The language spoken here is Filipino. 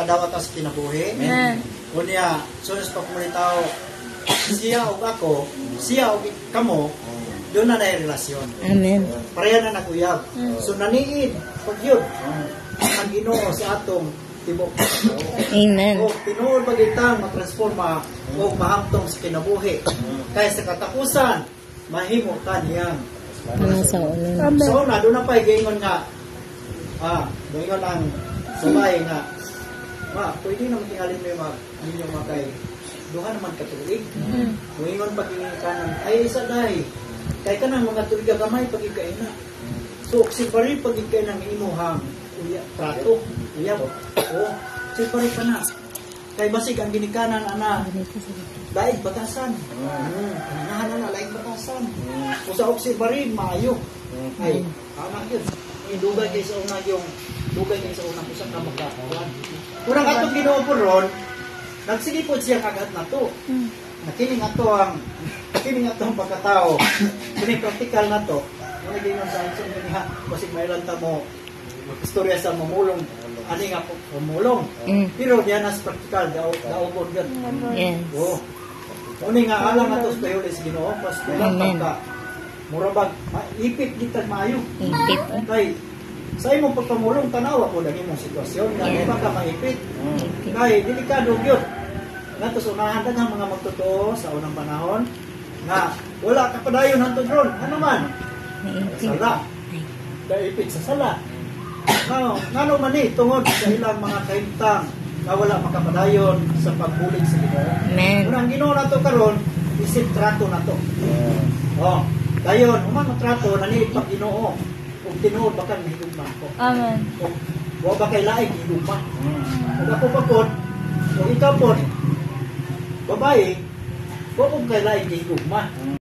makadawat sa kinabuhi. Amen. Unya, sunas pa kung tao, siya o ako, siya o kamo, doon na relasyon. Amen. Pareha na nakuyab. So naniid, pag yun, ang Ginoo sa atong tibok. Amen. O tinuod pagitang matransforma o mahamtong sa kinabuhi. Kaya sa katapusan, mahimo ka niyang. Ano sa ulo? So na, doon na pa gingon nga, doon ang sabay nga, pwede naman tingalin mo yung inyong makay. Duha naman katulig. Doon pag kanan, ay isa dahi. Kaya ka ng mga tuliga gamay pag ikain na. So, sipari pag ikain ng imuhang prato. Uyab. O, sipari pa na. Kaya basig ang ginikanan, daig batasan. Anahan na, daig batasan. O sa oksipari, maayo. Ay, anak yun. Dugay kayo sa unang yung, dugay kayo sa unang isang kamagkakawan. Kurang atong Ginoo po ron, nagsigipod siya kagat na to. Nakining ato ang pagkatao. Kini practical na to. Muna gingon sa action niya, basig mayroon ta mo istorya sa mamulong. Ani nga po mamulong. Pero diyan as practical daw gud. Yes. Oh. Uni nga alang ato sa Ginoo Ginoo pas pagka murabag ipit kita maayo. Ipit. Kay sa imong pagpamulong tanawa ko dali mong sitwasyon nga baka maipit. Kay delikado gyud. Nga to unahan ang mga magtotoo sa unang panahon nga wala ka padayon hantod ron. Ano man? Sala. Daipit sa sala. Ngano man ni tungod sa ilang mga kahimtang na wala makapadayon sa pagbulig sa Ginoo. Amen. Kung ang Ginoo nato karon isip trato nato. Oh, dayon umang trato nani pag Ginoo. Kung tinuod baka mahigugma ko. Amen. Wa ba kay laig higugma. Ug ako pagod o ikaw po babae, wa ko kay laig higugma.